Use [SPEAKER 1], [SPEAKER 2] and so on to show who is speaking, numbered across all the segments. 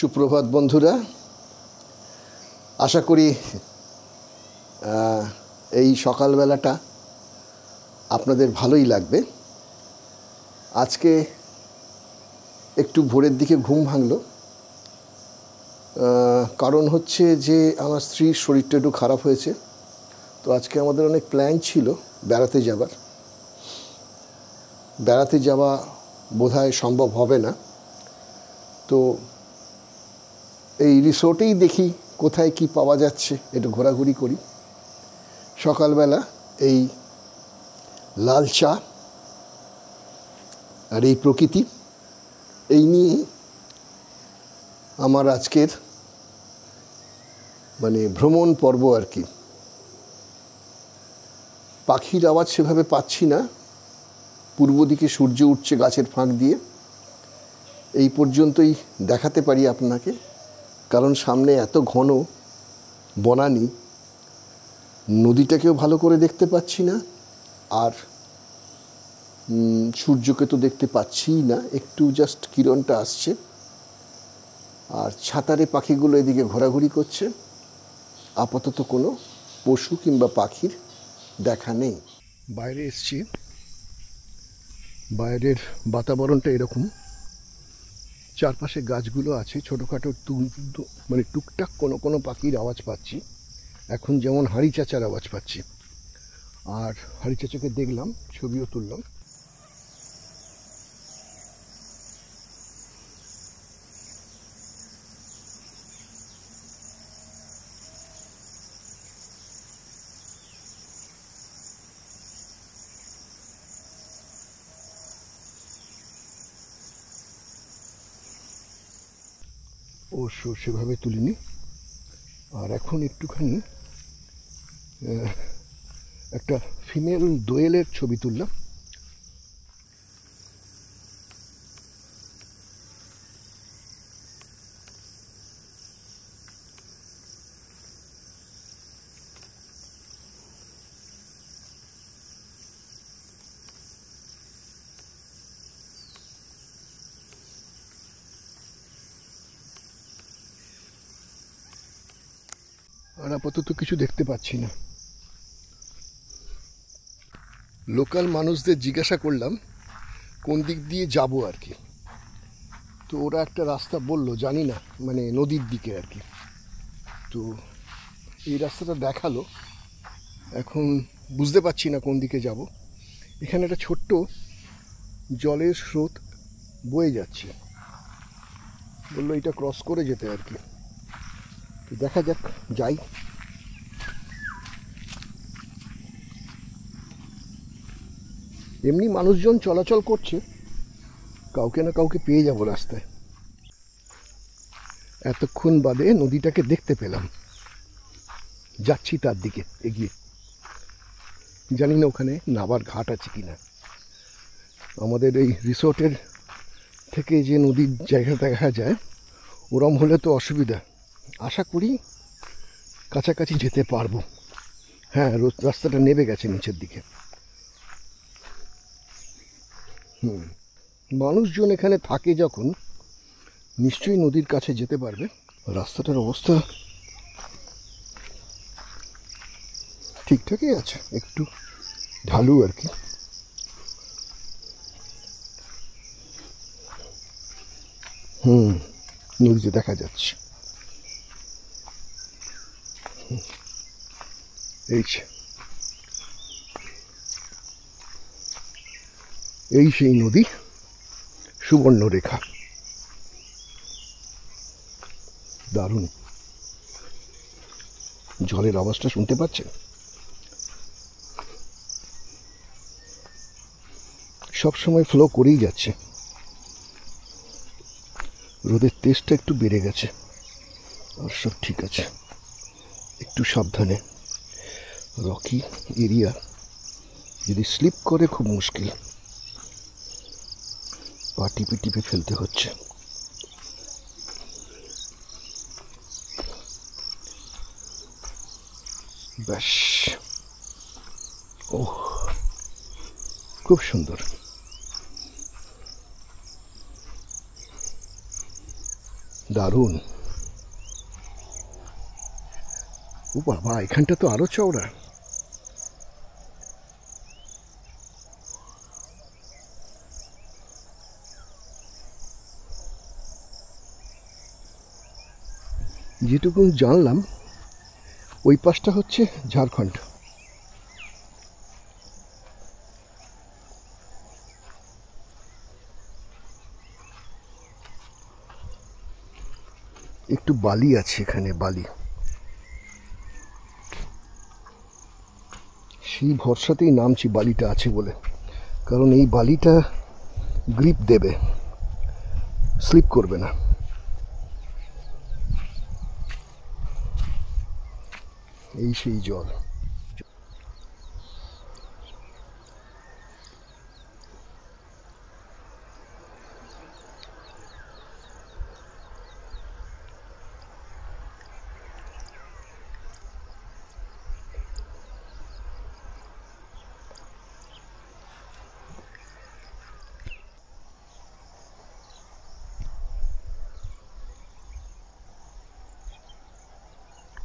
[SPEAKER 1] সুপ্রভাত বন্ধুরা, আশা করি এই সকালবেলাটা আপনাদের ভালোই লাগবে। আজকে একটু ভোরের দিকে ঘুম ভাঙলো, কারণ হচ্ছে যে আমার স্ত্রীর শরীরটা একটু খারাপ হয়েছে। তো আজকে আমাদের অনেক প্ল্যান ছিল বেড়াতে যাওয়া বোধহয় সম্ভব হবে না। তো এই রিসোর্টেই দেখি কোথায় কি পাওয়া যাচ্ছে, একটু ঘোরাঘুরি করি। সকালবেলা এই লাল চা আর এই প্রকৃতি, এই নিয়ে আমার আজকের ভ্রমণ পর্ব আর কি। পাখির আওয়াজ সেভাবে পাচ্ছি না, পূর্ব দিকে সূর্য উঠছে গাছের ফাঁক দিয়ে, এই পর্যন্তই দেখাতে পারি আপনাকে, কারণ সামনে এত ঘন বনানী, নদীটাকেও ভালো করে দেখতে পাচ্ছি না, আর সূর্যকে তো দেখতে পাচ্ছিই না, একটু জাস্ট কিরণটা আসছে। আর ছাতারে পাখিগুলো এদিকে ঘোরাঘুরি করছে, আপাতত কোনো পশু কিংবা পাখির দেখা নেই। বাইরে এসছি, বাইরের বাতাবরণটা এরকম, চারপাশে গাছগুলো আছে, ছোটোখাটো টুকটাক কোনো পাখির আওয়াজ পাচ্ছি। এখন যেমন হাঁড়ি চাচার আওয়াজ পাচ্ছি, আর হাঁড়ি চাচাকে দেখলাম, ছবিও তুললাম। অবশ্য সেভাবে তুলিনি। আর এখন একটুখানি একটা ফিমেল দোয়েলের ছবি তুললাম। আর আপাতত কিছু দেখতে পাচ্ছি না। লোকাল মানুষদের জিজ্ঞাসা করলাম কোন দিক দিয়ে যাব আর কি, তো ওরা একটা রাস্তা বলল, জানি না, নদীর দিকে আর কি। তো এই রাস্তাটা দেখালো, এখন বুঝতে পারছি না কোন দিকে যাব। এখানে একটা ছোট্ট জলের স্রোত বয়ে যাচ্ছে, বললো এটা ক্রস করে যেতে আর কি। তো দেখা যাক, যাই। এমনি মানুষজন চলাচল করছে, কাউকে না কাউকে পেয়ে যাব রাস্তায়। এতক্ষণ বাদে নদীটাকে দেখতে পেলাম, যাচ্ছি তার দিকে এগিয়ে। জানি না ওখানে নাবার ঘাট আছে কিনা। আমাদের এই রিসোর্টের থেকে যে নদীর জায়গা দেখা যায়, ওরম হলে তো অসুবিধা। আশা করি কাছাকাছি যেতে পারবো। হ্যাঁ, রাস্তাটা নেমে গেছে নিচের দিকে। মানুষজন এখানে থাকে যখন, নিশ্চয়ই নদীর কাছে যেতে পারবে। রাস্তাটার অবস্থা ঠিকঠাকই আছে, একটু ঢালু আর কি। নদীতে দেখা যাচ্ছে, এই সেই নদী, সুবর্ণরেখা। দারুণ, জলের আওয়াজটা শুনতে পাচ্ছেন? সবসময় ফ্লো করেই যাচ্ছে। রোদের তেজটা একটু বেড়ে গেছে, আর সব ঠিক আছে। একটু সাবধানে, রকি এরিয়া, যদি স্লিপ করে খুব মুশকিল, পা টিপে টিপে ফেলতে হচ্ছে। ব্যাস, ওহ, খুব সুন্দর। দারুণ। ও বাবা, এখানটা তো আরো চওড়া। যেটুকু জানলাম ওই পাশটা হচ্ছে ঝাড়খণ্ড। একটু বালি আছে এখানে, বালি। সেই ভরসাতেই নামছি বালিটা আছে বলে, কারণ এই বালিটা গ্রিপ দেবে, স্লিপ করবে না। এই সেই জল।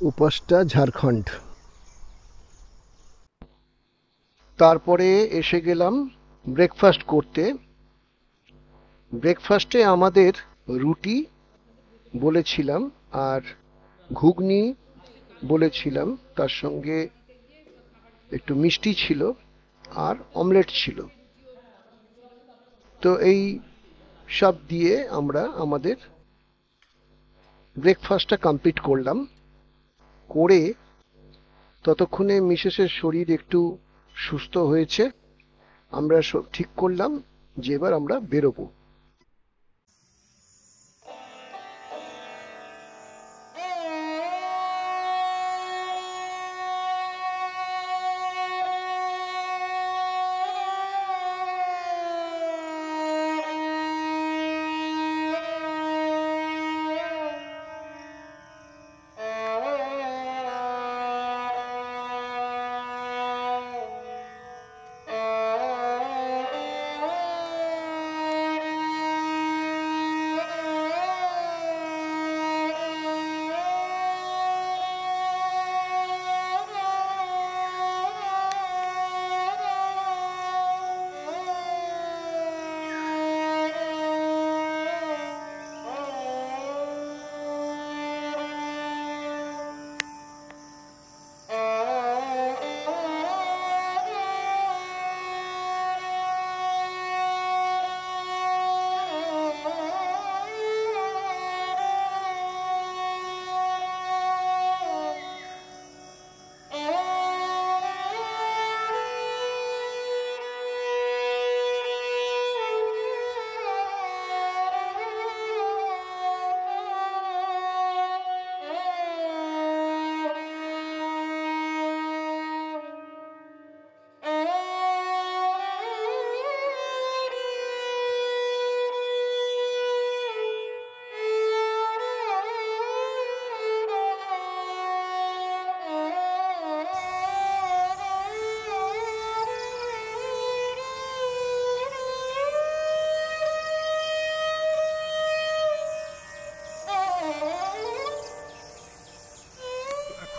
[SPEAKER 1] উপাসটা ঝাড়খণ্ড। তারপরে এসে গেলাম ব্রেকফাস্ট করতে। ব্রেকফাস্টে আমাদের রুটি বলেছিলাম, আর ঘুগনি বলেছিলাম, তার সঙ্গে একটু মিষ্টি ছিল, আর অমলেট ছিল। তো এই সব দিয়ে আমরা আমাদের ব্রেকফাস্টটা কমপ্লিট করলাম। করে ততক্ষণে মিসেসের শরীর একটু সুস্থ হয়েছে। আমরা সব ঠিক করলাম যে এবার আমরা বেরোবো।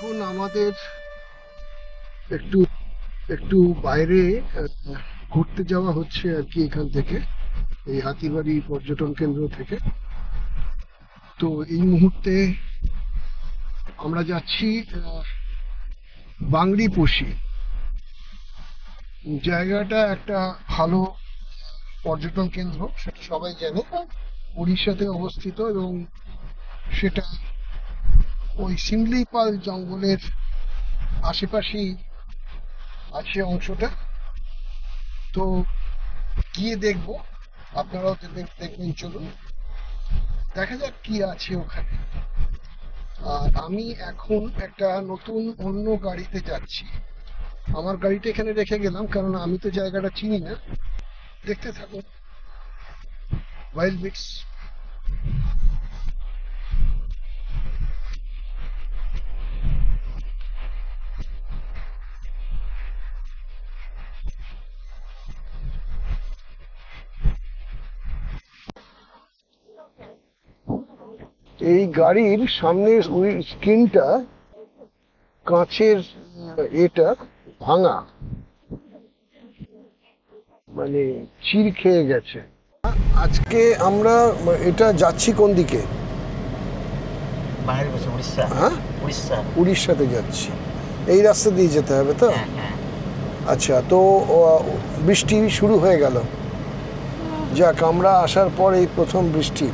[SPEAKER 1] এখন আমাদের একটু একটু বাইরে ঘুরতে যাওয়া হচ্ছে আর কি, এখান থেকে, এই হাতিবাড়ি পর্যটন কেন্দ্র থেকে। তো এই মুহূর্তে আমরা যাচ্ছি বাংরিপোষি। জায়গাটা একটা ভালো পর্যটন কেন্দ্র, সেটা সবাই জানে, উড়িষ্যাতে অবস্থিত, এবং সেটা ওই শিমলিপাল জঙ্গলের আশেপাশেই আছে অংশটা। তো গিয়ে দেখবো, আপনারাও দেখবেন। চলুন দেখা যাক কি আছে ওখানে। আর আমি এখন একটা নতুন অন্য গাড়িতে যাচ্ছি। আমার গাড়িটা এখানে রেখে গেলাম, কারণ আমি তো জায়গাটা চিনি না। দেখতে থাকুন ওয়াইল্ড বিটস। এই গাড়ির সামনের ওই স্ক্রিনটা কাঁচের, এটা ভাঙা, মানে চির খেয়ে গেছে। আজকে আমরা এটা যাচ্ছি কোন দিকে? হ্যাঁ, উড়িষ্যাতে যাচ্ছি। এই রাস্তা দিয়ে যেতে হবে তো? আচ্ছা, তো বৃষ্টি শুরু হয়ে গেল। যাক, আমরা আসার পর এই প্রথম বৃষ্টি।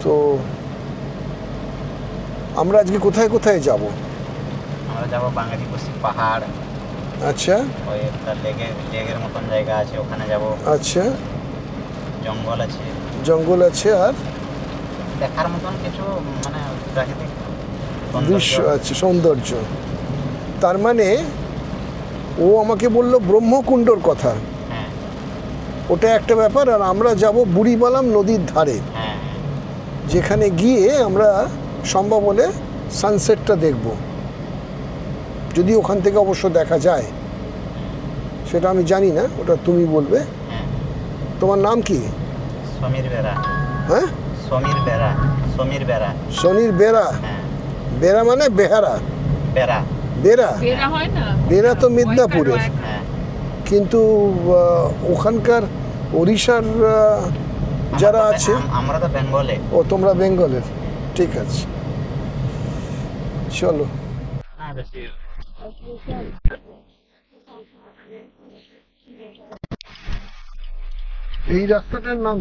[SPEAKER 1] তো আমরা আজকে কোথায় কোথায় যাব?
[SPEAKER 2] আমরা যাব বাঙালিপোষি পাহাড়।
[SPEAKER 1] আচ্ছা,
[SPEAKER 2] ওই একটা লেগের মতন জায়গা আছে, ওখানে যাব।
[SPEAKER 1] আচ্ছা,
[SPEAKER 2] জঙ্গল আছে।
[SPEAKER 1] জঙ্গল আছে, আর
[SPEAKER 2] দেখার মতন কিছু মানে প্রাকৃতিক
[SPEAKER 1] দৃশ্য আছে, সৌন্দর্য। তার মানে ও আমাকে বলল ব্রহ্মকুণ্ডর কথা।
[SPEAKER 2] হ্যাঁ,
[SPEAKER 1] ওটা একটা ব্যাপার। আর আমরা যাব বুড়িবালাম নদীর ধারে,
[SPEAKER 2] হ্যাঁ,
[SPEAKER 1] যেখানে গিয়ে আমরা সম্ভব হলে সানসেটটা দেখব, যদি ওখান থেকে অবশ্য দেখা যায়। সেটা আমি জানি না, ওটা তুমি বলবে।
[SPEAKER 2] হ্যাঁ।
[SPEAKER 1] তোমার নাম কি?
[SPEAKER 2] সমীর বেরা।
[SPEAKER 1] হ্যাঁ,
[SPEAKER 2] সমীর বেরা। সমীর বেরা।
[SPEAKER 1] শনির বেরা।
[SPEAKER 2] হ্যাঁ,
[SPEAKER 1] বেরা মানে বেহারা?
[SPEAKER 2] বেরা।
[SPEAKER 1] বেরা?
[SPEAKER 3] বেরা হয় না?
[SPEAKER 1] বেরা তো মিদনাপুরের,
[SPEAKER 2] হ্যাঁ,
[SPEAKER 1] কিন্তু ওখানকার ওড়িশার যারা আছে।
[SPEAKER 2] আমরা তো বেঙ্গলে।
[SPEAKER 1] ও, তোমরা বেঙ্গলের, ঠিক আছে, চলো। এই রাস্তাটার নাম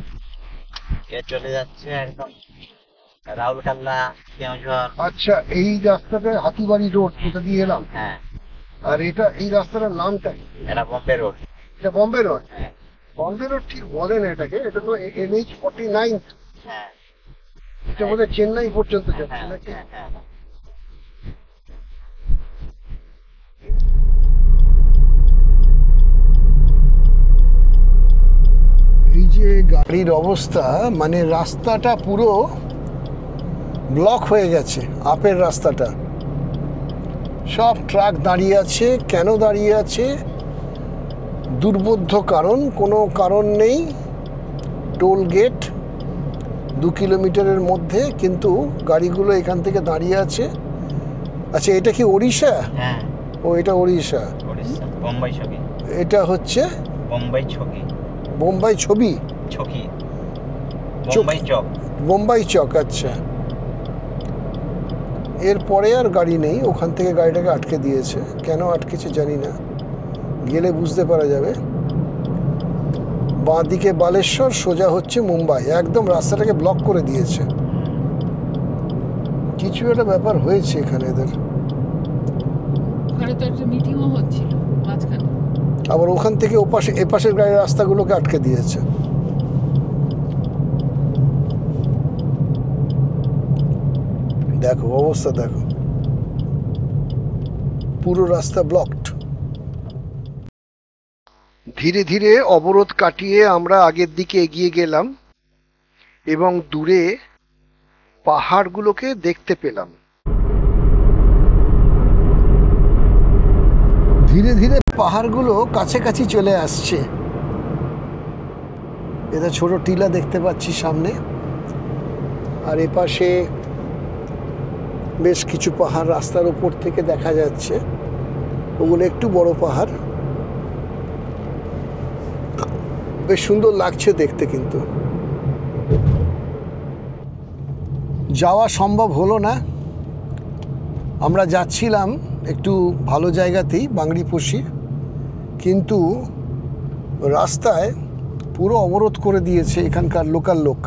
[SPEAKER 2] চলে যাচ্ছে একদম রাউলকেল্লা, কেওঝর।
[SPEAKER 1] আচ্ছা, এই রাস্তাটা হাতিবাড়ি রোড, এটা দিয়ে এলাম।
[SPEAKER 2] হ্যাঁ,
[SPEAKER 1] আর এটা, এই রাস্তাটার নামটা কি?
[SPEAKER 2] এটা বম্বে রোড।
[SPEAKER 1] এটা বম্বে রোড? বম্বে রোড ঠিক বলে না এটাকে, এটা তো NH-49।
[SPEAKER 2] হ্যাঁ,
[SPEAKER 1] এটা বোধহয় চেন্নাই পর্যন্ত যাচ্ছে
[SPEAKER 2] হ্যাঁ,
[SPEAKER 1] নাকি?
[SPEAKER 2] হ্যাঁ।
[SPEAKER 1] এই যে গাড়ির অবস্থা, মানে রাস্তাটা পুরো ব্লক হয়ে গেছে, আপের রাস্তাটা। সব ট্রাক দাঁড়িয়ে আছে। কেন দাঁড়িয়ে আছে? দুর্বোধ্য কারণ, কোনো কারণ নেই। টোল গেট 2 কিলোমিটারের মধ্যে, কিন্তু গাড়িগুলো এখান থেকে দাঁড়িয়ে আছে। আচ্ছা, এটা কি ওড়িশা?
[SPEAKER 2] হ্যাঁ,
[SPEAKER 1] ও, এটা ওড়িশা।
[SPEAKER 2] উড়িষ্যা, বোম্বাই ছবি।
[SPEAKER 1] এটা হচ্ছে
[SPEAKER 2] বোম্বাই ছবি।
[SPEAKER 1] বোম্বাই ছবি,
[SPEAKER 2] ছকি, বোম্বাই চক।
[SPEAKER 1] বোম্বাই চক। আচ্ছা, এরপরে আর গাড়ি নেই। ওখান থেকে গাড়িটাকে আটকে দিয়েছে। কেন আটকেছে জানি না, গেলে বুঝতে পারা যাবে। বাঁ দিকে বালেশ্বর, সোজা হচ্ছে মুম্বাই। একদম রাস্তাটাকে ব্লক করে দিয়েছে। কিছু একটা ব্যাপার হয়েছে এখানে এদের।
[SPEAKER 3] ওখানে তো একটা মিটিংও হচ্ছিল মাঝখানে।
[SPEAKER 1] আবার ওখান থেকে ওপাশে, এপাশের গাড়ির রাস্তাগুলোকে আটকে দিয়েছে। দেখো অবস্থা, দেখো পুরো রাস্তা ব্লকড। ধীরে ধীরে অবরোধ কাটিয়ে আমরা আগের দিকে এগিয়ে গেলাম এবং দূরে পাহাড়গুলোকে দেখতে পেলাম। ধীরে ধীরে পাহাড়গুলো কাছাকাছি চলে আসছে। এটা ছোট টিলা দেখতে পাচ্ছি সামনে, আর এপাশে বেশ কিছু পাহাড় রাস্তার উপর থেকে দেখা যাচ্ছে। ওগুলো একটু বড় পাহাড়, বেশ সুন্দর লাগছে দেখতে। কিন্তু যাওয়া সম্ভব হলো না। আমরা যাচ্ছিলাম একটু ভালো জায়গাতেই, বাংড়িপোষি, কিন্তু রাস্তায় পুরো অবরোধ করে দিয়েছে এখানকার লোকাল লোক।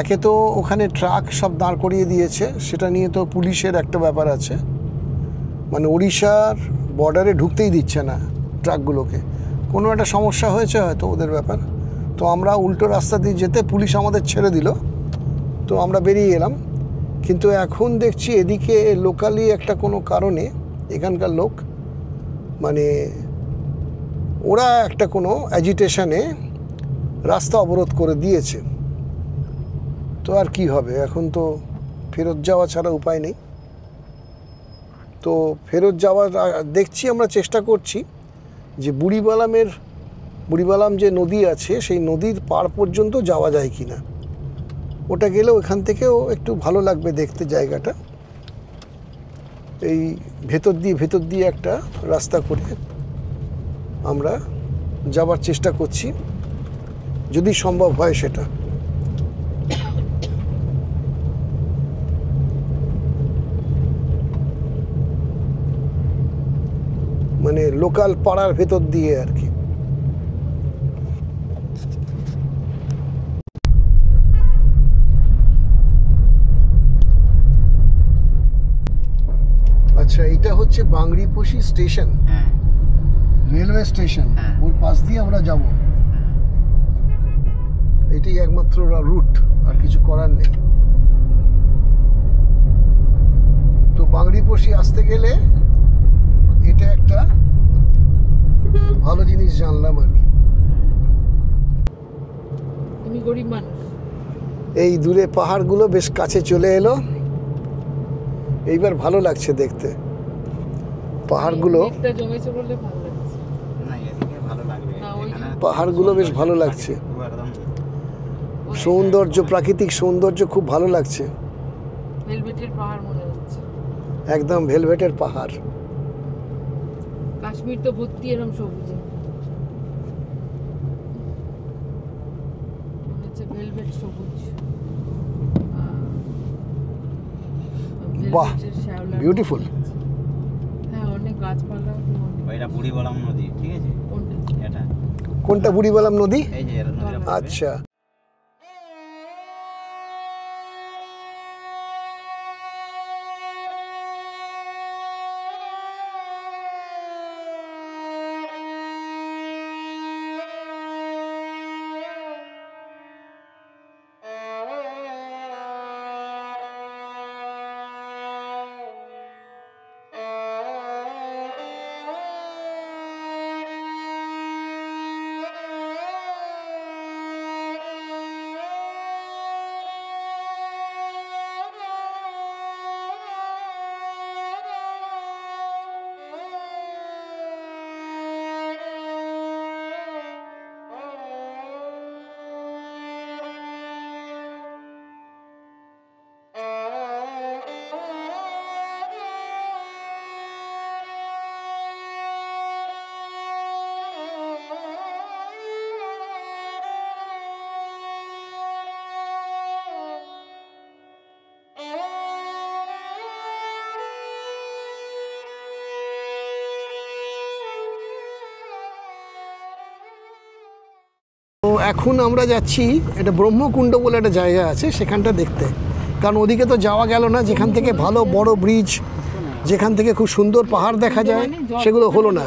[SPEAKER 1] একে তো ওখানে ট্রাক সব দাঁড় করিয়ে দিয়েছে, সেটা নিয়ে তো পুলিশের একটা ব্যাপার আছে, মানে ওড়িশার বর্ডারে ঢুকতেই দিচ্ছে না ট্রাকগুলোকে। কোনো একটা সমস্যা হয়েছে হয়তো ওদের ব্যাপার। তো আমরা উল্টো রাস্তা দিয়ে যেতে পুলিশ আমাদের ছেড়ে দিল, তো আমরা বেরিয়ে এলাম। কিন্তু এখন দেখছি এদিকে লোকালি একটা কোনো কারণে এখানকার লোক, মানে ওরা একটা কোনো অ্যাজিটেশনে রাস্তা অবরোধ করে দিয়েছে। তো আর কি হবে, এখন তো ফেরত যাওয়া ছাড়া উপায় নেই। তো ফেরত যাওয়ার দেখছি, আমরা চেষ্টা করছি যে বুড়িবালামের বুড়িবালাম যে নদী আছে সেই নদীর পাড় পর্যন্ত যাওয়া যায় কি না, ওটা গেলে ওখান থেকেও একটু ভালো লাগবে দেখতে জায়গাটা। এই ভেতর দিয়ে একটা রাস্তা করে আমরা যাবার চেষ্টা করছি, যদি সম্ভব হয় সেটা। মানে লোকাল পাড়ার ভেতর দিয়ে আর কি। আচ্ছা, এটা হচ্ছে বাংরিপোষি স্টেশন,
[SPEAKER 2] হ্যাঁ
[SPEAKER 1] রেলওয়ে স্টেশন।
[SPEAKER 2] হ্যাঁ।
[SPEAKER 1] ওর পাশ দিয়ে আমরা যাব, এটাই একমাত্র রুট, আর কিছু করার নেই। তো বাংরিপোষি আসতে গেলে এটা একটা ভালো জিনিস জানলাম আর কি।
[SPEAKER 3] তুমি গরিব মানুষ।
[SPEAKER 1] এই দূরে পাহাড়গুলো বেশ কাছে চলে এলো, এইবার ভালো লাগছে দেখতে পাহাড়গুলো।
[SPEAKER 3] মেঘটা জমেছে বলে ভালো লাগছে।
[SPEAKER 2] না এদিকে ভালো লাগবে,
[SPEAKER 3] না, ওই
[SPEAKER 2] এখানে
[SPEAKER 1] পাহাড়গুলো বেশ ভালো লাগছে,
[SPEAKER 2] পুরো একদম
[SPEAKER 1] সৌন্দর্য, প্রাকৃতিক সৌন্দর্য খুব ভালো লাগছে,
[SPEAKER 3] ভেলভেটের পাহাড় মনে হচ্ছে।
[SPEAKER 1] একদম ভেলভেটের পাহাড়।
[SPEAKER 3] কাশ্মীর তো ভর্তি এরকম সবুজে, মনে হচ্ছে ভেলভেট সবুজ।
[SPEAKER 1] বাহ,
[SPEAKER 3] ভেলভেটের শ্যাওলা।
[SPEAKER 1] বিউটিফুল।
[SPEAKER 3] হ্যাঁ, অনেক গাছপালা।
[SPEAKER 2] ওইটা বুড়িবলাম নদী, ঠিক আছে?
[SPEAKER 3] কোনটা?
[SPEAKER 2] এটা
[SPEAKER 1] কোনটা বুড়িবালাম নদী?
[SPEAKER 2] এই যে এর নদীটা পড়বে।
[SPEAKER 1] আচ্ছা, তো এখন আমরা যাচ্ছি, এটা ব্রহ্মকুণ্ড বলে একটা জায়গা আছে সেখানটা দেখতে, কারণ ওদিকে তো যাওয়া গেল না, যেখান থেকে ভালো বড় ব্রিজ, যেখান থেকে খুব সুন্দর পাহাড় দেখা যায়, সেগুলো হলো না।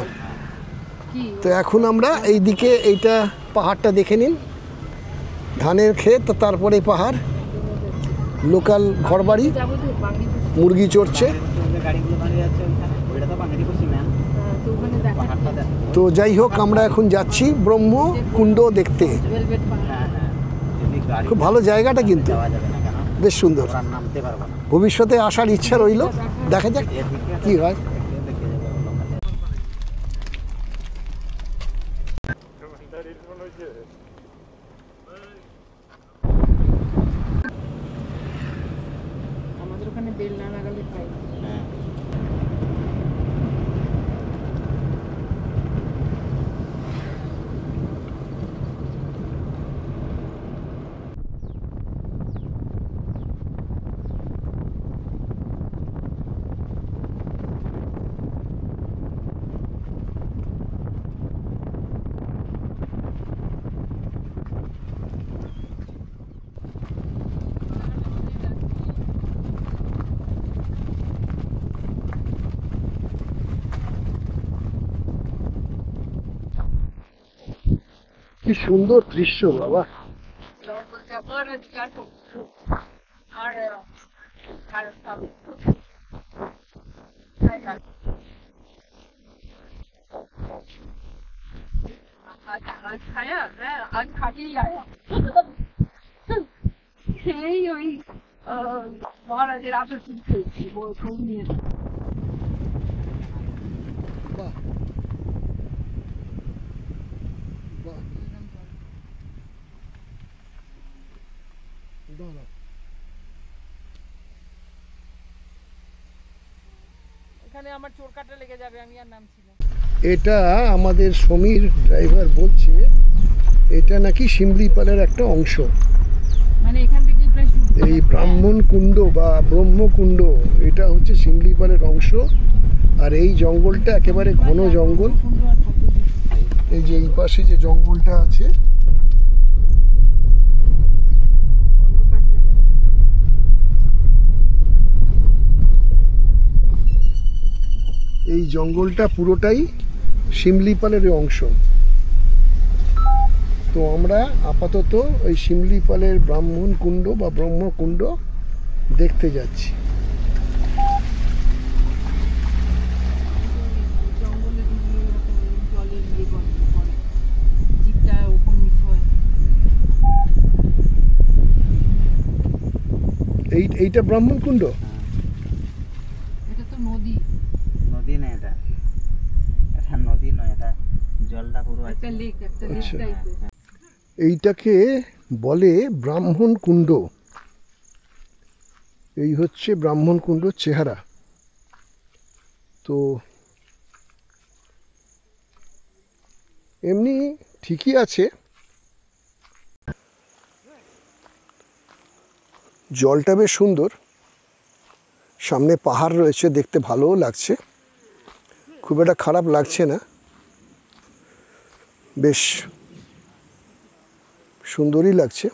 [SPEAKER 3] কি
[SPEAKER 1] তো এখন আমরা এই দিকে এইটা পাহাড়টা দেখে নিন, ধানের ক্ষেত, তারপরে পাহাড়, লোকাল ঘরবাড়ি,
[SPEAKER 3] যাবো তো বাংলাদেশ।
[SPEAKER 1] মুরগি চড়ছে।
[SPEAKER 2] যে গাড়িগুলো দাঁড়িয়ে আছে ওইখানে, ওইটা তো বাংলাদেশি ম্যান।
[SPEAKER 3] তো ওখানে দেখা
[SPEAKER 2] পাহাড়টা দেখো।
[SPEAKER 1] তো যাই হোক, আমরা এখন যাচ্ছি ব্রহ্মকুণ্ড দেখতে।
[SPEAKER 3] ভেলভেট পাহাড়।
[SPEAKER 2] হ্যাঁ হ্যাঁ, যদি গাড়ি
[SPEAKER 1] খুব ভালো জায়গাটা কিন্তু,
[SPEAKER 2] যাওয়া যাবে না, কেন
[SPEAKER 1] বেশ সুন্দর।
[SPEAKER 2] ওরা নামতে পারবো না
[SPEAKER 1] ভবিষ্যতে আসার ইচ্ছা রইল, দেখা যাক
[SPEAKER 2] এদিকে
[SPEAKER 1] কি হয়।
[SPEAKER 2] দেখে যাবে লোকাল।
[SPEAKER 3] আমাদের ওখানে বেল না লাগালে পাই।
[SPEAKER 2] হ্যাঁ
[SPEAKER 1] কি সুন্দর দৃশ্য বাবা।
[SPEAKER 3] মহারাজের আসল চিনতে ছবি নিয়ে
[SPEAKER 1] বাহ বাহ,
[SPEAKER 3] এখানে আমার চোর কাটা লেগে যাবে, আমি আর নামছি না।
[SPEAKER 1] এটা আমাদের সমীর ড্রাইভার বলছে এটা নাকি শিমলিপালের একটা অংশ।
[SPEAKER 3] মানে এখান থেকে প্রায়
[SPEAKER 1] এই ব্রাহ্মণ কুণ্ড বা ব্রহ্মকুণ্ড এটা হচ্ছে শিমলিপালের অংশ। আর এই জঙ্গলটা একেবারে ঘন জঙ্গল। এই যে এই পাশে যে জঙ্গলটা আছে, এই জঙ্গলটা পুরোটাই শিমলিপালের অংশ। তো আমরা আপাতত ওই শিমলিপালের ব্রাহ্মণ কুণ্ড বা ব্রহ্মকুণ্ড দেখতে যাচ্ছি।
[SPEAKER 3] জঙ্গলে ঢুকলে এরকম জলের ইয়ে গন্ধ করে, জিভটা ওপর নিচ হয়।
[SPEAKER 1] এইটা ব্রাহ্মণ কুণ্ড।
[SPEAKER 3] এটা তো নদী,
[SPEAKER 2] নদী না এটা, এটা নদী নয়, এটা জলটা পুরো আছে।
[SPEAKER 3] একটা লেক, একটা লেক
[SPEAKER 1] আচ্ছা।
[SPEAKER 3] টাইপের।
[SPEAKER 1] এইটাকে বলে ব্রাহ্মণ কুণ্ড। এই হচ্ছে ব্রাহ্মণ কুণ্ডর চেহারা। তো এমনি ঠিকই আছে, জলটা বেশ সুন্দর, সামনে পাহাড় রয়েছে, দেখতে ভালোও লাগছে, খুব একটা খারাপ লাগছে না, বেশ সুন্দরই লাগছে।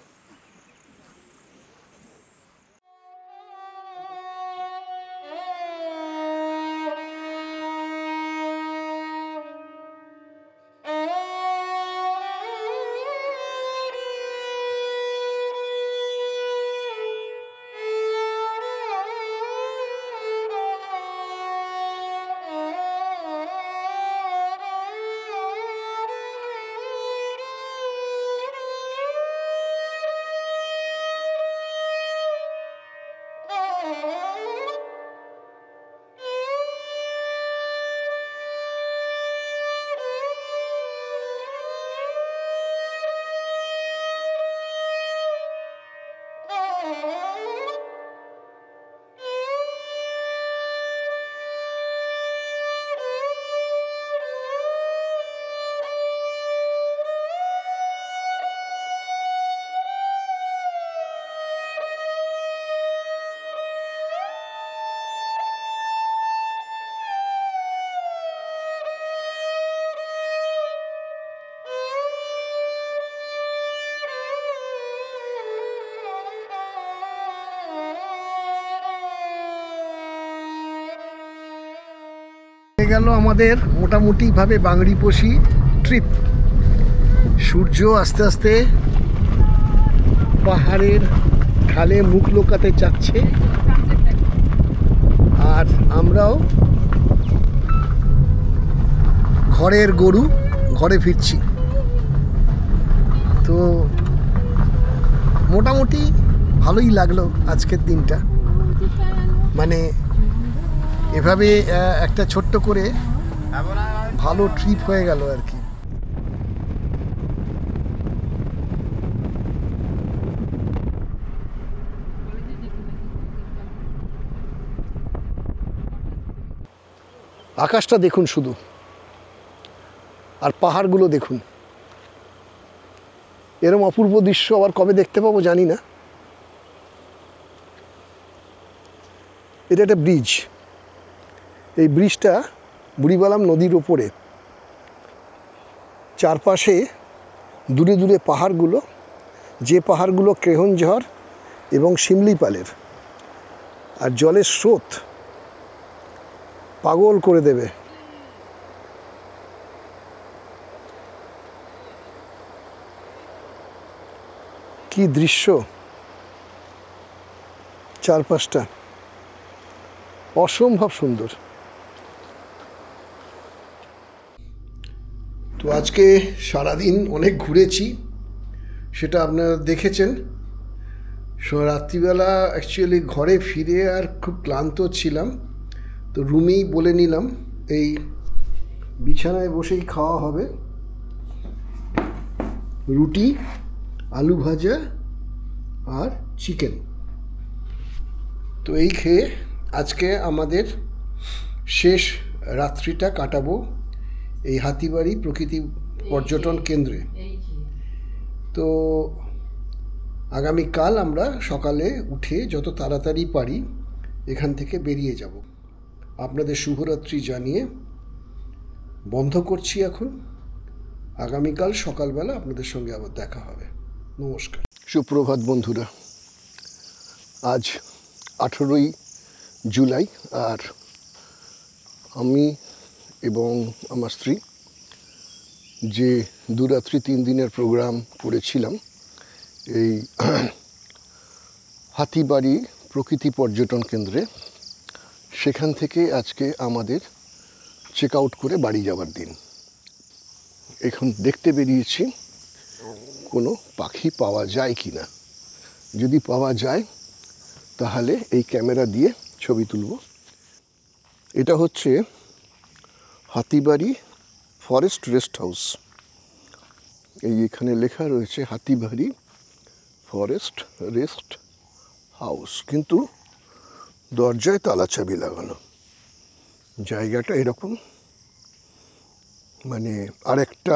[SPEAKER 1] গেল আমাদের মোটামুটিভাবে বাংরিপোষি ট্রিপ। সূর্য আস্তে আস্তে পাহাড়ের ঢালে মুখ লোকাতে যাচ্ছে, আর আমরাও ঘরের গরু ঘরে ফিরছি। তো মোটামুটি ভালোই লাগলো আজকের দিনটা। মানে এভাবে একটা ছোট্ট করে ভালো ট্রিপ হয়ে গেল আর কি। আকাশটা দেখুন শুধু, আর পাহাড়গুলো দেখুন। এরম অপূর্ব দৃশ্য আবার কবে দেখতে পাবো জানি না। এটা একটা ব্রিজ, এই ব্রিজটা বুড়িবালাম নদীর ওপরে। চারপাশে দূরে দূরে পাহাড়গুলো, যে পাহাড়গুলো কেহনঝড় এবং শিমলিপালের, আর জলের স্রোত পাগল করে দেবে। কি দৃশ্য চারপাশটা, অসম্ভব সুন্দর। তো আজকে সারাদিন অনেক ঘুরেছি, সেটা আপনারা দেখেছেন। রাত্রিবেলা অ্যাকচুয়ালি ঘরে ফিরে আর খুব ক্লান্ত ছিলাম, তো রুমেই বলে নিলাম এই বিছানায় বসেই খাওয়া হবে। রুটি, আলু ভাজা আর চিকেন। তো এই খেয়ে আজকে আমাদের শেষ রাত্রিটা কাটাবো এই হাতিবাড়ি প্রকৃতি পর্যটন কেন্দ্রে। তো আগামীকাল আমরা সকালে উঠে যত তাড়াতাড়ি পারি এখান থেকে বেরিয়ে যাব। আপনাদের শুভরাত্রি জানিয়ে বন্ধ করছি এখন। আগামীকাল সকালবেলা আপনাদের সঙ্গে আবার দেখা হবে। নমস্কার, সুপ্রভাত বন্ধুরা। আজ 18ই জুলাই, আর আমি এবং আমার স্ত্রী যে 2 রাত্রি 3 দিনের প্রোগ্রাম করেছিলাম এই হাতিবাড়ি প্রকৃতি পর্যটন কেন্দ্রে, সেখান থেকে আজকে আমাদের চেক আউট করে বাড়ি যাওয়ার দিন। এখন দেখতে বেরিয়েছি কোনো পাখি পাওয়া যায় কি না। যদি পাওয়া যায় তাহলে এই ক্যামেরা দিয়ে ছবি তুলব। এটা হচ্ছে হাতিবাড়ি ফরেস্ট রেস্ট হাউস। এই এখানে লেখা রয়েছে হাতিবাড়ি ফরেস্ট রেস্ট হাউস, কিন্তু দরজায় তালা চাবি লাগানো। জায়গাটা এরকম, মানে আরেকটা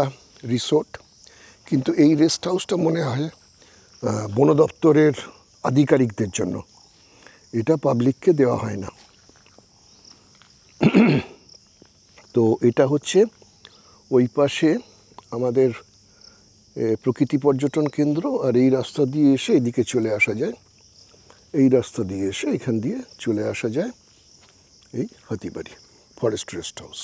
[SPEAKER 1] রিসোর্ট, কিন্তু এই রেস্ট হাউসটা মনে হয় বন দপ্তরের আধিকারিকদের জন্য, এটা পাবলিককে দেওয়া হয় না। তো এটা হচ্ছে ওই পাশে আমাদের প্রকৃতি পর্যটন কেন্দ্র, আর এই রাস্তা দিয়ে এসে এদিকে চলে আসা যায়। এই রাস্তা দিয়ে এসে এখান দিয়ে চলে আসা যায় এই হাতিবাড়ি ফরেস্ট রেস্ট হাউস।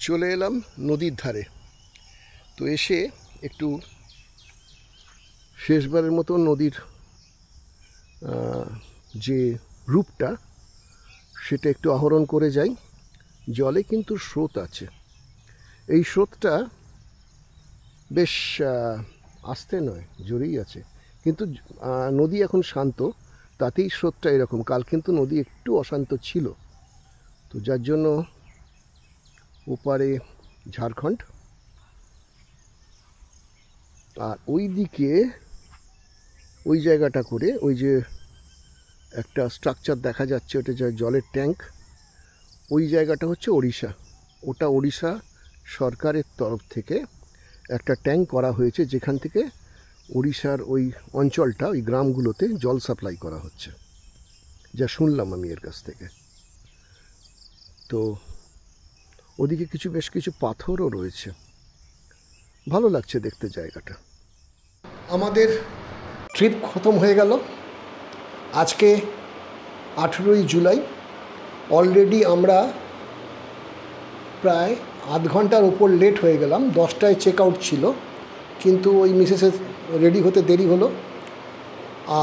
[SPEAKER 1] চলে এলাম নদীর ধারে। তো এসে একটু শেষবারের মতো নদীর যে রূপটা সেটা একটু আহরণ করে যাই। জলে কিন্তু স্রোত আছে। এই স্রোতটা বেশ আস্তে নয়, জোরেই আছে, কিন্তু নদী এখন শান্ত, তাতেই স্রোতটা এরকম। কাল কিন্তু নদী একটু অশান্ত ছিল, তো যার জন্য ওপারে ঝাড়খণ্ড, আর ওই দিকে ওই জায়গাটা করে ওই যে একটা স্ট্রাকচার দেখা যাচ্ছে, ওটা যে জলের ট্যাঙ্ক, ওই জায়গাটা হচ্ছে ওড়িশা। ওটা ওড়িশা সরকারের তরফ থেকে একটা ট্যাঙ্ক করা হয়েছে, যেখান থেকে ওড়িশার ওই অঞ্চলটা, ওই গ্রামগুলোতে জল সাপ্লাই করা হচ্ছে, যা শুনলাম আমি এর কাছ থেকে। তো ওদিকে বেশ কিছু পাথরও রয়েছে, ভালো লাগছে দেখতে জায়গাটা। আমাদের ট্রিপ খতম হয়ে গেল আজকে 18ই জুলাই। অলরেডি আমরা প্রায় আধ ঘন্টার উপর লেট হয়ে গেলাম। 10টায় চেক আউট ছিল, কিন্তু ওই মিসেসের রেডি হতে দেরি হলো।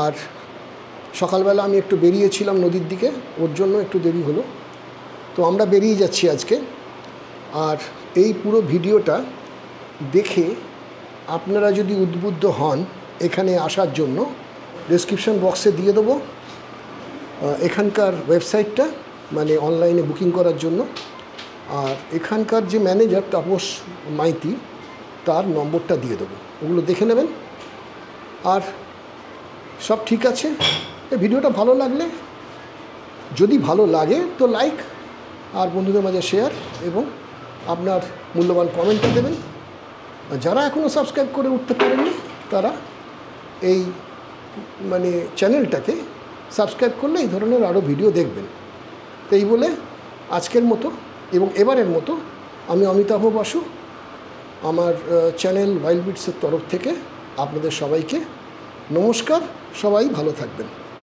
[SPEAKER 1] আর সকালবেলা আমি একটু বেরিয়েছিলাম নদীর দিকে, ওর জন্য একটু দেরি হলো। তো আমরা বেরিয়ে যাচ্ছি আজকে। আর এই পুরো ভিডিওটা দেখে আপনারা যদি উদ্বুদ্ধ হন এখানে আসার জন্য, ডেসক্রিপশন বক্সে দিয়ে দেবো এখানকার ওয়েবসাইটটা, মানে অনলাইনে বুকিং করার জন্য। আর এখানকার যে ম্যানেজার তাপস মাইতি, তার নম্বরটা দিয়ে দেবো, ওগুলো দেখে নেবেন। আর সব ঠিক আছে। এই ভিডিওটা ভালো লাগলে, যদি ভালো লাগে তো লাইক, আর বন্ধুদের মাঝে শেয়ার, এবং আপনার মূল্যবান কমেন্টটা দেবেন। আর যারা এখনও সাবস্ক্রাইব করে উঠতে পারেননি তারা এই মানে চ্যানেলটাকে সাবস্ক্রাইব করলে এই ধরনের আরও ভিডিও দেখবেন। তো এই বলে আজকের মতো এবং এবারের মতো আমি অমিতাভ বাসু আমার চ্যানেল ওয়াইল্ড বিটসের তরফ থেকে আপনাদের সবাইকে নমস্কার। সবাই ভালো থাকবেন।